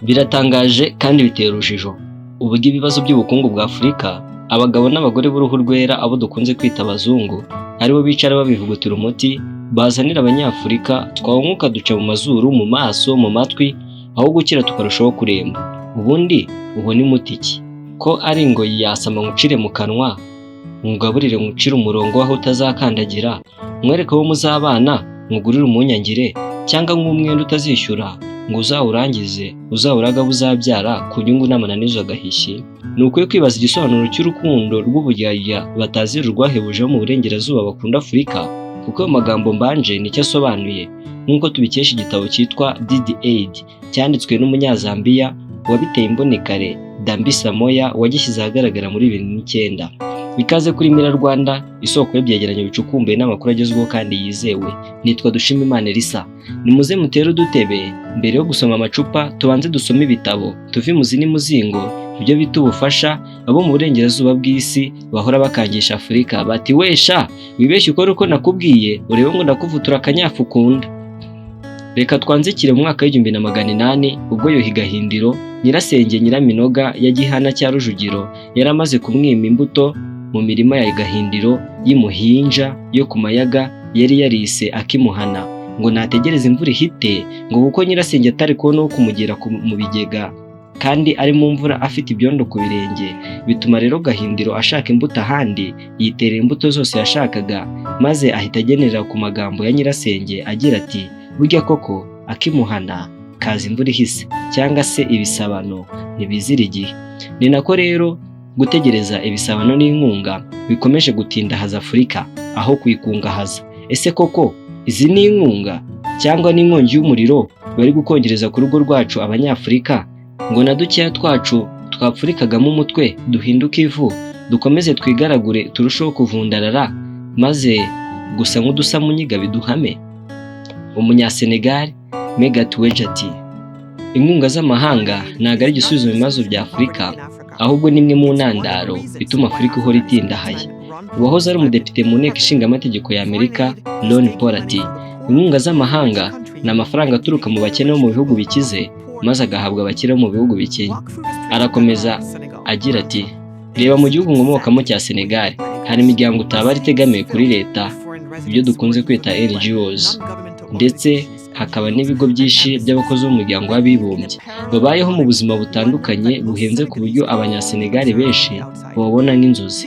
Biratangaje kandi bitera urujijo uburyo ibibazo by'ubukungu bwa Afurika abagabo n'abagore b'uruhu rwera abo dukunze kwita abazungu aribo bicara babivugutira umuti bazanira abanyafurika twawunguka duca mu mazuru, mu maso, mu matwi aho gukira tukarushaho kuremba. Ubundi ubona umuti iki? Ko ari ngo yasama ngucire mu kanwa, ngugaburire ngucire umurongo aho utazakandagira, mwereke aho muzabana, ngugurire umunyangire, cyangwa nk'umwenda utazishyura ngo uzawurangize uzawuraga buzabyara ku nyungu n'amananizo agahishi. Ni ukwiye kwibaza igisobanuro cy'urukundo rw'uburyarya batazira urwahebuje mu burengerazuba bakunda Afurika, kuko ayo magambo mbanje nicyo asobanuye, nk'uko tubikesha igitabo cyitwa Did Aid cyanditswe n'umunyazambiya wabiteye imbonekare Dambisa Moyo wagishyize ahagaragara muri 2009. Ikaze kuri Mira Rwanda, isoko y'ibyegeranyo bicukumbuye n'amakuru agezweho kandi yizewe. Nitwa Dushimimana Elisa. Nimuze mutere udutebe mbere yo gusoma amacupa, tubanze dusome ibitabo tuve muzi n'umuzingo ibyo bita ubufasha abo mu burengerazuba bw'isi bahora bakangisha Afurika bati wesha wibeshye ukora uko nakubwiye urebe ngo ndakuvutura akanyafu ukunda. Reka twanzikire mu mwaka w'1800 ubwo Yuhi Gahindiro Nyirasenge Nyiraminoga ya Gihana cya Rujugiro yaramaze kumwima imbuto mu mirima ya Gahindiro y'Imuhinja yo ku Mayaga yari yarise Akimuhana ngo nategereze imvura ihite, ngo kuko Nyirasenge atari kubona wo kumugera mu bigega kandi ari mu mvura afite ibyondo ku birenge. Bituma rero Gahindiro ashaka imbuto ahandi, yiterera imbuto zose yashakaga, maze ahita agenera ku magambo ya Nyirasenge agira ati burya koko Akimuhana kaza imvura ihise, cyangwa se ibisabano ntibizira igihe. Ni nako rero gutegereza ibisabano n'inkunga bikomeje gutindahaza Afurika aho kuyikungahaza. Ese koko izi ni inkunga cyangwa n'inkongi y'umuriro bari gukongereza ku rugo rwacu abanyafurika, ngo na dukeya twacu twapfurikagamo umutwe duhinduke ivu, dukomeze twigaragure turusheho kuvundarara, maze gusa nk'udusamunyiga biduhame? Umunyasenegal Megat Weja ati inkunga z'amahanga ntabwo ari igisubizo mu bibazo bya Afurika, ahubwo ni imwe mu ntandaro bituma Afurika ihora itindahaye. Uwahoze ari umudepite mu nteko ishinga amategeko ya Amerika Ron Paul ati inkunga z'amahanga ni amafaranga aturuka mu bakene bo mu bihugu bikize maze agahabwa abakire bo mu bihugu bikennye. Arakomeza agira ati reba mu gihugu nkomokamo cya Senegal hari imiryango utabara itegamiye kuri leta, ibyo dukunze kwita NGOs, ndetse hakaba n'ibigo byinshi by'abakozi b'umuryango w'abibumbye babayeho mu buzima butandukanye buhenze ku buryo abanyasenegali benshi babona nk'inzozi.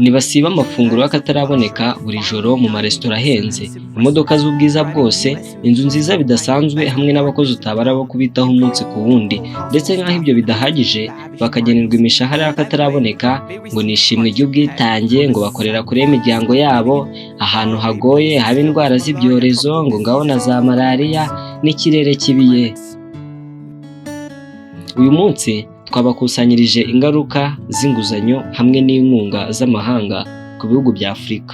Ntibasiba amafunguro y'akataraboneka buri joro mu maresitora ahenze, imodoka z'ubwiza bwose, inzu nziza bidasanzwe, hamwe n'abakozi utabara bo kubitaho umunsi ku wundi. Ndetse nk'aho ibyo bidahagije bakagenerwa imishahara y'akataraboneka ngo nishimwe ry'ubwitange, ngo bakorera kure y'imiryango yabo ahantu hagoye haba indwara z'ibyorezo, ngo ngaho na za malariya n'ikirere kibiye. Uyu munsi twabakusanyirije ingaruka z'inguzanyo hamwe n'inkunga z'amahanga ku bihugu bya Afurika.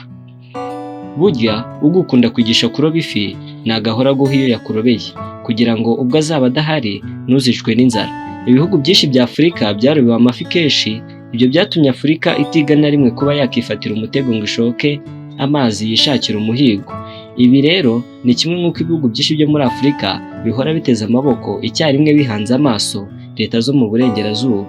Burya ugukunda kwigisha kuroba ifi nagahora guha iyo yakurobeye, kugira ngo ubwo azaba adahari ntuzicwe n'inzara. Ibihugu byinshi bya Afurika byarobewe amafi kenshi, ibyo byatumye Afurika itiga na rimwe kuba yakifatira umutego ngo ishoke amazi yishakira umuhigo. Ibi rero ni kimwe nk'uko ibihugu byinshi byo muri Afurika bihora biteze amaboko icyarimwe bihanze amaso leta zo mu burengerazuba.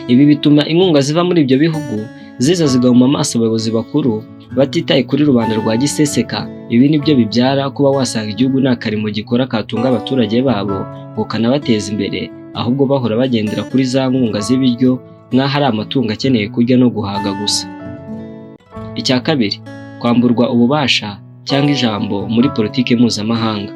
Ibi bituma inkunga ziva muri ibyo bihugu ziza zigahuma amaso abayobozi bakuru batitaye kuri rubanda rwa giseseka. Ibi nibyo bibyara kuba wasanga igihugu nta karimo gikora katunga abaturage babo ngo kanabateza imbere, ahubwo bahora bagendera kuri za nkunga z'ibiryo nk'aho ari amatungo akeneye kurya no guhaga gusa. Icya kabiri, kwamburwa ububasha cyangwa ijambo muri politiki mpuzamahanga.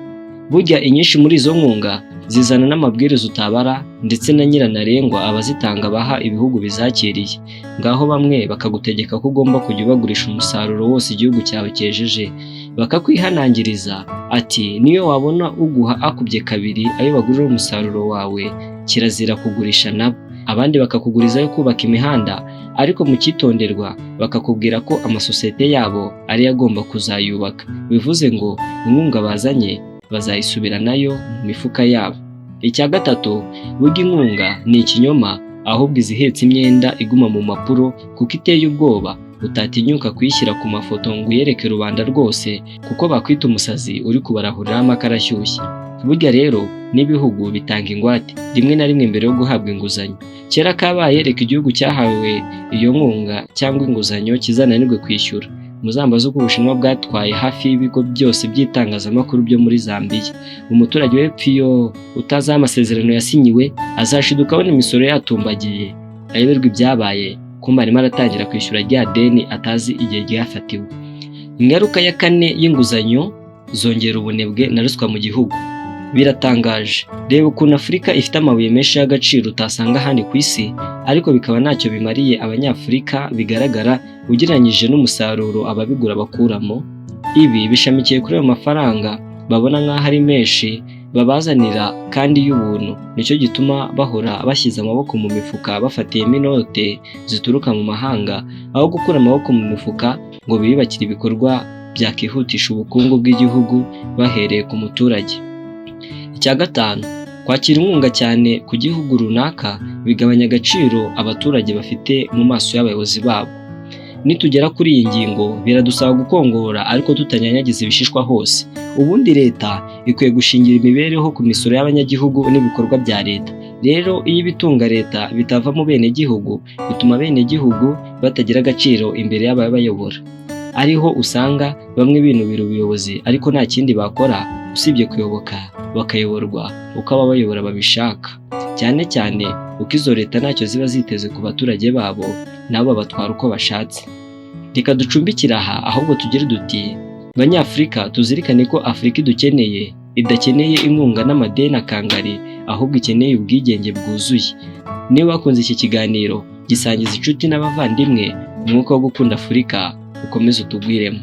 Burya inyinshi muri izo nkunga zizana n'amabwiriza utabara, ndetse na nyirantarengwa abazitanga baha ibihugu bizakiriye. Ngaho bamwe bakagutegeka ko ugomba kujya ubagurisha umusaruro wose igihugu cyawe cyejeje, bakakwihanangiriza ati niyo wabona uguha akubye kabiri ayo bagurira umusaruro wawe kirazira kugurisha nabo. Abandi bakakuguriza yo kubaka imihanda, ariko mu cyitonderwa bakakubwira ko amasosiyete yabo ari agomba kuzayubaka, bivuze ngo inkunga bazanye bazayisubira nayo mu mifuka yabo. Icya gatatu, burya inkunga ni ikinyoma, ahubwo izihetse imyenda iguma mu mapuro kuko iteye ubwoba, utatinyuka kuyishyira ku mafoto ngo uyereke rubanda rwose kuko bakwita umusazi uri kubarahuriraho amakara ashyushye. Burya rero n'ibihugu bitanga ingwate rimwe na rimwe mbere yo guhabwa inguzanyo. Kera kabaye reka igihugu cyahawe iyo nkunga cyangwa inguzanyo kizananirwe kwishyura. Muzambaze uko Ubushinwa bwatwaye hafi y'ibigo byose by'itangazamakuru byo muri Zambia. Umuturage w'epfo iyo utazi aho amasezerano yasinyiwe azashiduka abona imisoro yatumbagiye, ayoberwa ibyabaye kumva arimo aratangira kwishyura rya deni atazi igihe ryafatiwe. Ingaruka ya kane y'inguzanyo zongera ubunebwe na ruswa mu gihugu. Biratangaje, reba ukuntu Afurika ifite amabuye menshi y'agaciro utasanga ahandi ku isi, ariko bikaba ntacyo bimariye Abanyafurika bigaragara ugereranyije n'umusaruro ababigura bakuramo. Ibi bishamikiye kuri ayo mafaranga babona nk'aho ari menshi babazanira kandi y'ubuntu. Nicyo gituma bahora bashyize amaboko mu mifuka bafatiyemo inote zituruka mu mahanga, aho gukura amaboko mu mifuka ngo biyubakire ibikorwa byakihutisha ubukungu bw'igihugu bahereye ku muturage. Icya gatanu, kwakira inkunga cyane ku gihugu runaka bigabanya agaciro abaturage bafite mu maso y'abayobozi babo. Nitugera kuri iyi ngingo biradusaba gukongora ariko tutanyanyagiza ibishishwa hose. Ubundi leta ikwiye gushingira imibereho ku misoro y'abanyagihugu n'ibikorwa bya leta. Rero iyo ibitunga leta bitava mu benegihugu bituma abenegihugu batagira agaciro imbere y'ababayobora. Ariho usanga bamwe binubira ubuyobozi ariko nta kindi bakora usibye kuyoboka bakayoborwa uko ababayobora babishaka, cyane cyane uko izo leta ntacyo ziba ziteze ku baturage babo nabo babatwara uko bashatse. Reka ducumbikire aha, ahubwo tugire duti Banyafurika tuzirikane ko Afurika idukeneye, idakeneye inkunga n'amadeni akangari, ahubwo ikeneye ubwigenge bwuzuye. Niba wakunze iki kiganiro gisangiza inshuti n'abavandimwe, umwuka wo gukunda Afurika ukomeze utugwiremo.